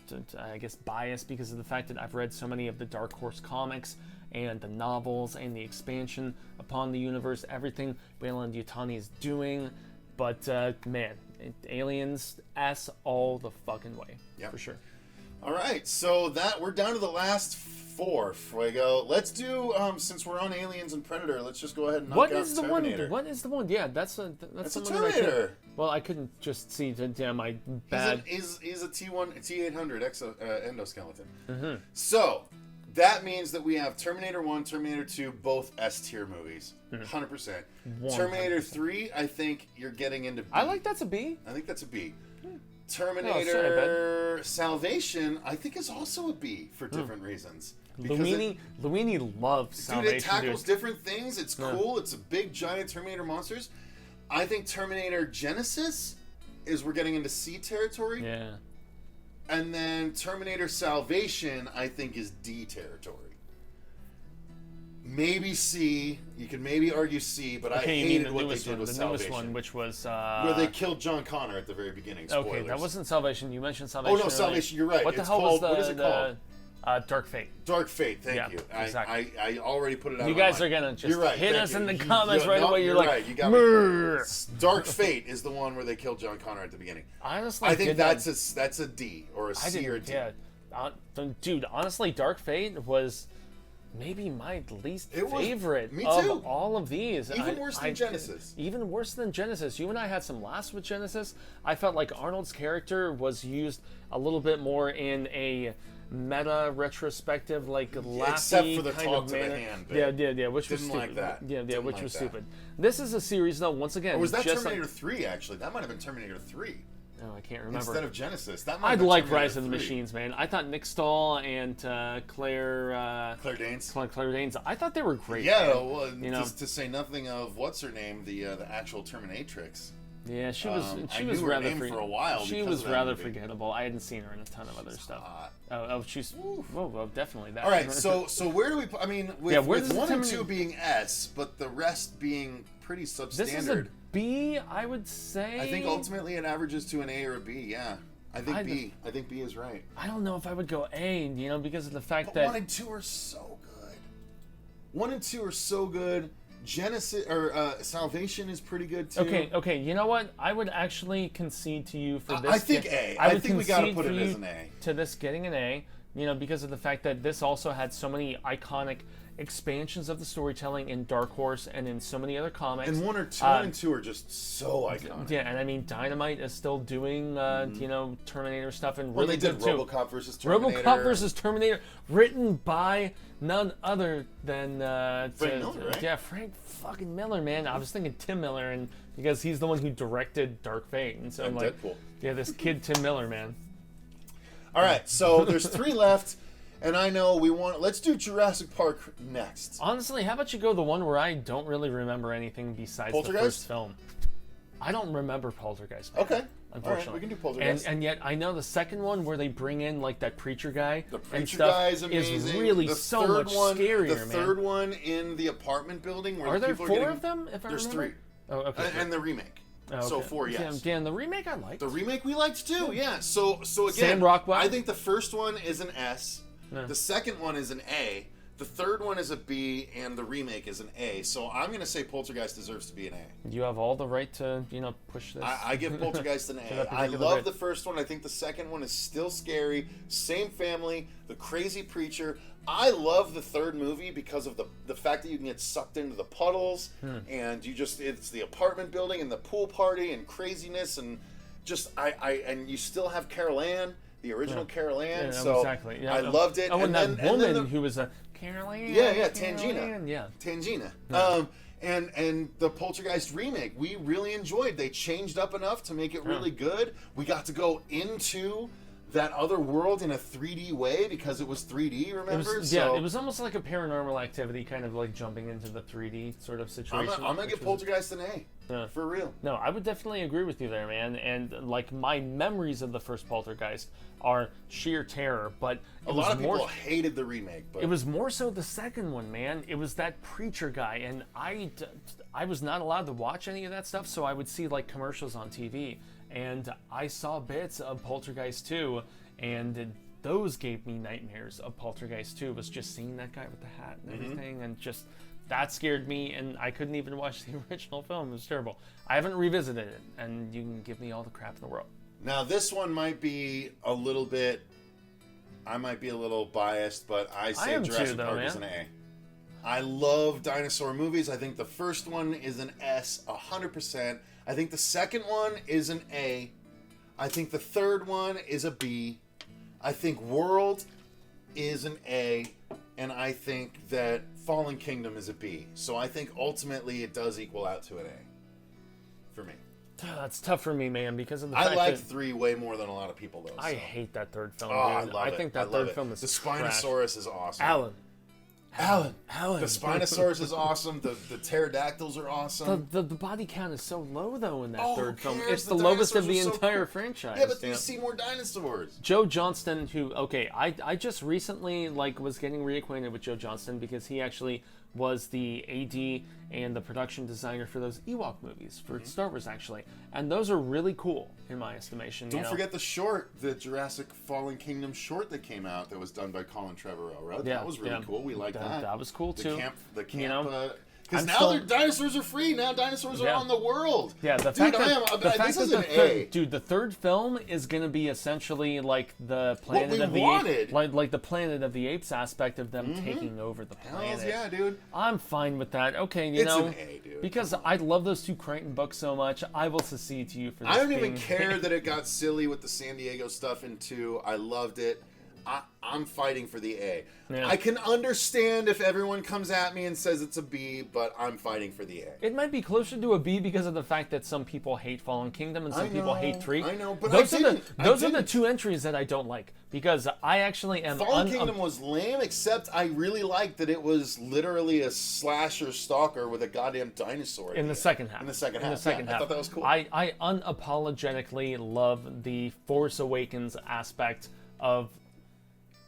guess, bias because of the fact that I've read so many of the Dark Horse comics and the novels and the expansion upon the universe, everything Weyland-Yutani is doing, but man, Aliens S all the fucking way, for sure. All right, so we're down to the last 4, Fuego. Let's do since we're on Aliens and Predator, let's just go ahead and knock out Terminator. What is the one? Yeah, that's a Terminator. Well, I couldn't just see my bad. He's a T800 endoskeleton. So that means that we have Terminator 1, Terminator 2, both S tier movies. 100%. Terminator 3, I think you're getting into B. I like that's a B. I think that's a B. Terminator Salvation, I think, is also a B for different reasons. Luini loves Salvation. Dude, it tackles different things. It's cool. It's a big, giant Terminator monsters. I think Terminator Genesis we're getting into C territory. Yeah. And then Terminator Salvation, I think, is D territory. Maybe C. You can maybe argue C, but I hated what they did with Salvation. The newest one, which was... where they killed John Connor at the very beginning. Spoilers. Okay, that wasn't Salvation. You mentioned Salvation. Oh, no, Salvation. You're right. What the hell was what is it called? Dark Fate. Dark Fate, thank you. Exactly. I already put it out. You guys are going to just hit us in the comments right away. You're like, right. You got me. Dark Fate is the one where they killed John Connor at the beginning. Honestly, I think that's a D or a C or a D. Yeah. Dude, honestly, Dark Fate was maybe my least favorite of all of these. Even worse than Genesis. Even worse than Genesis. You and I had some laughs with Genesis. I felt like Arnold's character was used a little bit more in a meta retrospective, like laughy except for the kind talk of to manner. the hand bit. Yeah, which was stupid. Like that. Yeah, which was stupid. This is a series, though. Once again, or was that Terminator 3? Actually, that might have been Terminator 3. Oh, I can't remember. Instead of Genesis, I'd like Rise of the Machines, man. I thought Nick Stahl and Claire Danes. Claire Danes. I thought they were great. Yeah, well, to say nothing of what's her name, the actual Terminatrix. Yeah, she was rather for a while. She was rather forgettable. I hadn't seen her in a ton of other stuff. She's well, definitely that. All right, so where do we? I mean, with 1 and 2 being S, but the rest being pretty substandard. This is a B, I would say. I think ultimately it averages to an A or a B. Yeah, I think B. I think B is right. I don't know if I would go A, because of the fact but that 1 and 2 are so good. 1 and 2 are so good. Genesis or Salvation is pretty good too. Okay. You know what? I would actually concede to you for this. I think A. I think we got to put it as an A. To this getting an A, because of the fact that this also had so many iconic expansions of the storytelling in Dark Horse and in so many other comics. And 1 and 2 are just so iconic. Yeah, and I mean, Dynamite is still doing, Terminator stuff, and Well, really they did good too. RoboCop versus Terminator. RoboCop versus Terminator, written by none other than Frank Miller, right? Yeah, Frank fucking Miller, man. I was thinking Tim Miller, and because he's the one who directed Dark Fate, and so And like, Deadpool. yeah, this kid Tim Miller, man. All right, so there's 3 left, and I know let's do Jurassic Park next. Honestly, how about you go the one where I don't really remember anything besides the first film? I don't remember Poltergeist, man, Okay. unfortunately. All right, we can do Poltergeist. And yet I know the second one where they bring in like that preacher guy The and preacher stuff guy is amazing. is really The so third much one, scarier, the man. third one in the apartment building where Are there people 4 are getting, of them? If I There's remember? 3. Oh, okay. And the remake. Oh, okay. So 4, yes. Yeah, and the remake I liked. The remake we liked too, yeah. So again, Sam Rockwell? I think the first one is an S. No. The second one is an A. The third one is a B, and the remake is an A. So I'm going to say Poltergeist deserves to be an A. You have all the right to, push this. I give Poltergeist an that A. I particular love bit. the first one. I think the second one is still scary. Same family, the crazy preacher. I love the third movie because of the fact that you can get sucked into the puddles, and it's the apartment building and the pool party and craziness, and just and you still have Carol Ann, the original Carol Ann. Yeah, so exactly. Yeah, I loved it. Oh, and that then woman who was a Carol Ann. Yeah, Carol Tangina. Ann, yeah. Tangina. Yeah. And the Poltergeist remake, we really enjoyed. They changed up enough to make it really good. We got to go into that other world in a 3D way because it was 3D, remember? It was almost like a Paranormal Activity, kind of like jumping into the 3D sort of situation. I'm going to give Poltergeist an A. Yeah. For real. No, I would definitely agree with you there, man. And like my memories of the first Poltergeist are sheer terror, but A lot of people hated the remake, but it was more so the second one, man. It was that preacher guy, and I was not allowed to watch any of that stuff, so I would see like commercials on TV, and I saw bits of Poltergeist 2, and those gave me nightmares of Poltergeist 2. Was just seeing that guy with the hat and everything, and just that scared me, and I couldn't even watch the original film. It was terrible. I haven't revisited it, and you can give me all the crap in the world. Now this one might be a little bit. I might be a little biased, but I say Jurassic Park is an A. I love dinosaur movies. I think the first one is an S, 100%. I think the second one is an A. I think the third one is a B. I think World is an A. And I think that Fallen Kingdom is a B. So I think ultimately it does equal out to an A. For me. That's tough for me, man, because of the fact I like that 3 way more than a lot of people, though. I hate that third film, Oh, I dude. love it. I think that I love third it. film is The trash. Spinosaurus is awesome. Alan. The Spinosaurus is awesome. The pterodactyls are awesome. The body count is so low, though, in that Oh, third who film. cares? It's The the lowest of dinosaurs the are so entire cool. franchise. Yeah, but you see more dinosaurs. Joe Johnston, who, okay, I just recently, was getting reacquainted with Joe Johnston because he actually was the AD and the production designer for those Ewok movies, for Star Wars, actually. And those are really cool, in my estimation. Don't forget the short, the Jurassic Fallen Kingdom short that came out that was done by Colin Trevorrow, right? Yeah, That was really cool. We liked that. That was cool, too. The camp, because I'm now still- their dinosaurs are free. Now dinosaurs are on the world. Yeah, the Dude, fact that this is an A. Dude, the third film is gonna be essentially like the Planet we of the wanted. Apes, like the Planet of the Apes aspect of them taking over the planet. Hells yeah, dude. I'm fine with that. Okay, you It's know, an A, dude. because I love those 2 Crichton books so much, I will secede to you for this. I don't even being- care that it got silly with the San Diego stuff in 2. I loved it. I'm fighting for the A. Yeah. I can understand if everyone comes at me and says it's a B, but I'm fighting for the A. It might be closer to a B because of the fact that some people hate Fallen Kingdom and some people hate 3. I know, but those I are the didn't. 2 entries that I don't like because I actually am. Fallen Kingdom was lame, except I really liked that it was literally a slasher stalker with a goddamn dinosaur. In the second half. In the second half. In the second Yeah, half. I thought that was cool. I unapologetically love the Force Awakens aspect of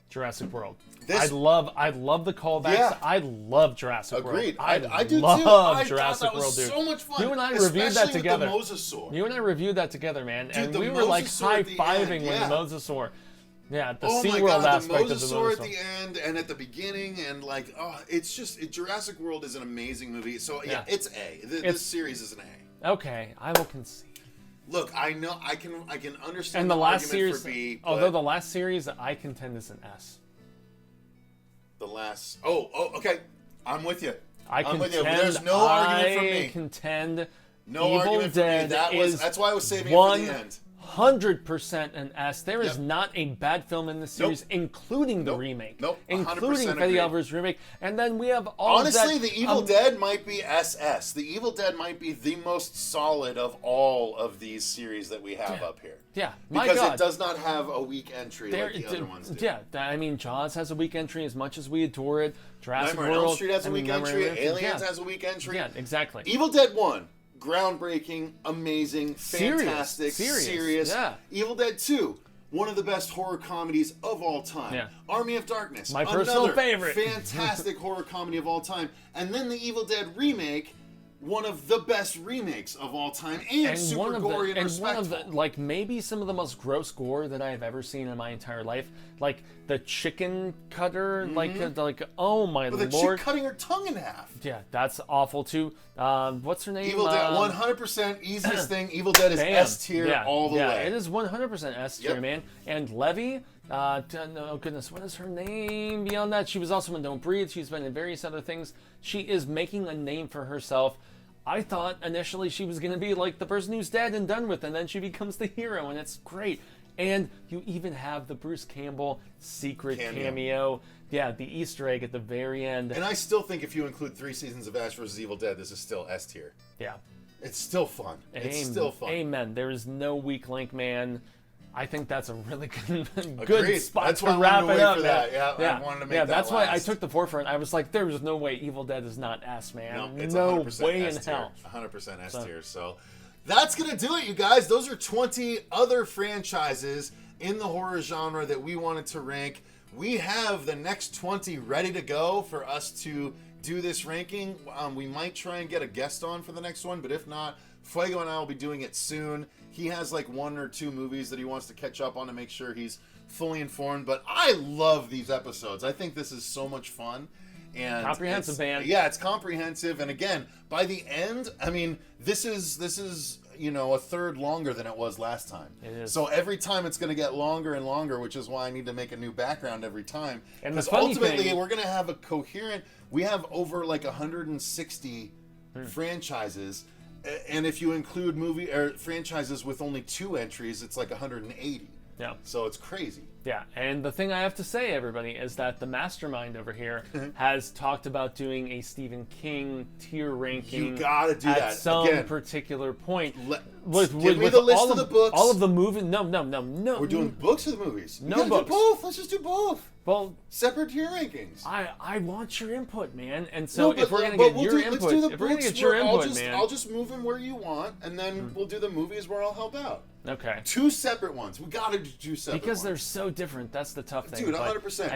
Jurassic World. I love the callbacks. Yeah. I love Jurassic World. Agreed. I do too. love I Jurassic thought that was World, dude. so much fun. You and I reviewed that especially together. With the Mosasaur. You and I reviewed that together, man. And the we were like Mosasaur at the high-fiving end, when yeah. the Mosasaur. Yeah, the Oh my SeaWorld god, the aspect of the Mosasaur at Mosasaur. the end and at the beginning, and it's just Jurassic World is an amazing movie. So yeah, Yeah. it's A. This series is an A. Okay, I will concede. Look, I know I can understand And the last argument series, for B, although the last series, I contend is an S. The last... Oh, okay. I'm with you. I'm with you. There's no argument for me. I contend No Evil argument Dead for me. That's why I was saving it for the end. 100% an S. There is not a bad film in this series, Nope. including the remake. Nope. Including 100% Freddy agree. Alvarez remake. And then we have all Honestly, of that, the Evil Dead might be SS. The Evil Dead might be the most solid of all of these series that we have up here. Yeah, my because God. it does not have a weak entry like the other ones do. Yeah, I mean, Jaws has a weak entry as much as we adore it. Jurassic Nightmare on Elm World Street has a weak entry. Aliens yeah. has a weak entry. Yeah, exactly. Evil Dead 1, groundbreaking, amazing, fantastic, serious. Yeah. Evil Dead 2, one of the best horror comedies of all time. Yeah. Army of Darkness, My personal favorite. fantastic horror comedy of all time. And then the Evil Dead remake, one of the best remakes of all time, and super gory and respectful. One of the, like, maybe some of the most gross gore that I have ever seen in my entire life. Like, the chicken cutter, like, oh my With a lord. chick cutting her tongue in half. Yeah, that's awful too. What's her name? Evil Dead, 100% easiest thing. Evil Dead is S tier all the way. It is 100% S tier, man. And Levy, oh goodness, what is her name? Beyond that, she was also in Don't Breathe. She's been in various other things. She is making a name for herself. I thought initially she was going to be like the person who's dead and done with, and then she becomes the hero, and it's great. And you even have the Bruce Campbell secret cameo. Yeah, the Easter egg at the very end. And I still think if you include 3 seasons of Ash vs. Evil Dead, this is still S tier. Yeah. It's still fun. It's still fun. Amen. There is no weak link, man. I think that's a really good spot that's to wrap it up. For that. Yeah, I wanted to make that that's last. why I took the forefront. I was like, there's no way Evil Dead is not S, man. No, it's no 100% way S in tier. hell. 100% S tier. So that's going to do it, you guys. Those are 20 other franchises in the horror genre that we wanted to rank. We have the next 20 ready to go for us to do this ranking. We might try and get a guest on for the next one, but if not, Fuego and I will be doing it soon. He has like 1 or 2 movies that he wants to catch up on to make sure he's fully informed. But I love these episodes. I think this is so much fun. And comprehensive, man. Yeah, it's comprehensive. And again, by the end, I mean, this is a third longer than it was last time. It is. So every time it's going to get longer and longer, which is why I need to make a new background every time. And because ultimately, we're going to have a coherent. We have over like 160 franchises. And if you include movie or franchises with only 2 entries, it's like 180. Yeah. So it's crazy. Yeah, and the thing I have to say, everybody, is that the mastermind over here has talked about doing a Stephen King tier ranking. You gotta do at that some again. particular point. Give me the list of the books. All of the movies. No. We're doing books or the movies? No we books. Do both. Let's just do both. Well, separate tier rankings. I want your input, man. And so if we're gonna get your input, if we're gonna get your input, man, I'll just move them where you want, and then we'll do the movies where I'll help out. Okay. 2 separate ones. We gotta do 2 separate because ones. they're so different. That's the tough thing. Dude, 100%.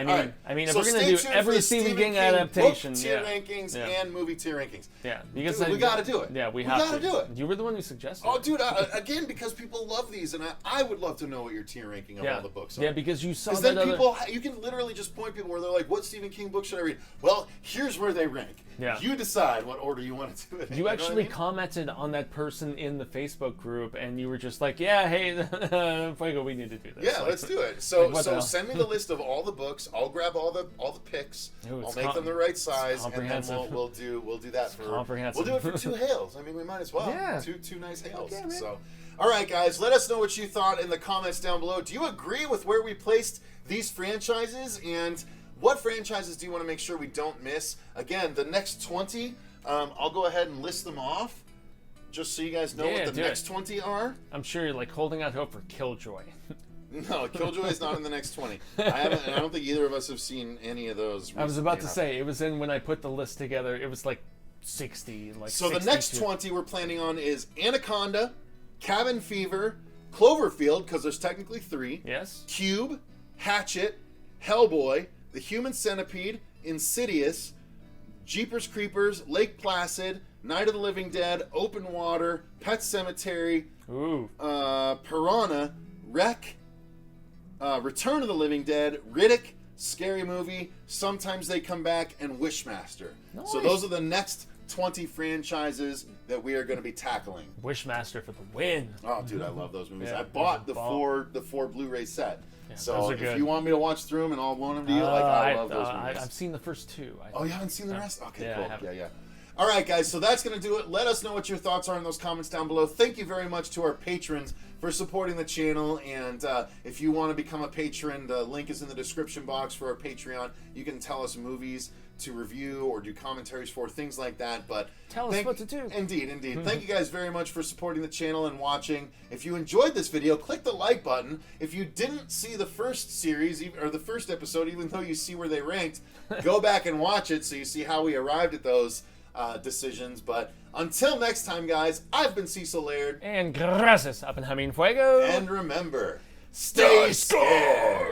I mean, if we're gonna do every Stephen King adaptation, book tier rankings and movie tier rankings. Yeah, because dude, we gotta do it. Yeah, we gotta do it. You were the one who suggested. Oh, dude, again, because people love these, and I would love to know what your tier ranking of all the books are. Yeah, because you saw that. Then people, you can literally just point people where they're like, "What Stephen King book should I read?" Well, here's where they rank. Yeah. You decide what order you want to do it in. You actually commented on that person in the Facebook group, and you were just like, "Yeah, hey, Fuego, we need to do this." Yeah, let's do it. So send me the list of all the books. I'll grab all the picks. I'll make them the right size, and then we'll do that for comprehensive. We'll do it for 2 hails. I mean, we might as well. Yeah. Two nice hails. Okay, so, all right, guys, let us know what you thought in the comments down below. Do you agree with where we placed these franchises, and what franchises do you want to make sure we don't miss? Again, the next 20, I'll go ahead and list them off, just so you guys know what the next 20 are. I'm sure you're like holding out hope for Killjoy. No, Killjoy is not in the next 20. I don't think either of us have seen any of those. I was about to say, it was in when I put the list together, it was like 60. So the next 20 we're planning on is Anaconda, Cabin Fever, Cloverfield, because there's technically 3. Yes. Cube, Hatchet, Hellboy, The Human Centipede, Insidious, Jeepers Creepers, Lake Placid, Night of the Living Dead, Open Water, Pet Sematary, Piranha, Wreck, Return of the Living Dead, Riddick, Scary Movie, Sometimes They Come Back, and Wishmaster. Nice. So those are the next 20 franchises that we are going to be tackling. Wishmaster for the win. Oh, dude, I love those movies. Yeah, I bought the those four Blu-ray set. Yeah, so if you want me to watch through them and I'll loan them to you, I love those movies. I've seen the first two. Oh, you haven't seen the rest? Okay, yeah, cool. Yeah. All right, guys, so that's going to do it. Let us know what your thoughts are in those comments down below. Thank you very much to our patrons for supporting the channel. And if you want to become a patron, the link is in the description box for our Patreon. You can tell us movies to review or do commentaries for, things like that. But tell us what to do. Indeed. Thank you guys very much for supporting the channel and watching. If you enjoyed this video, click the like button. If you didn't see the first series or the first episode, even though you see where they ranked, go back and watch it so you see how we arrived at those decisions. But until next time, guys, I've been Cecil Laird. And gracias, Fuego. And remember, stay scared.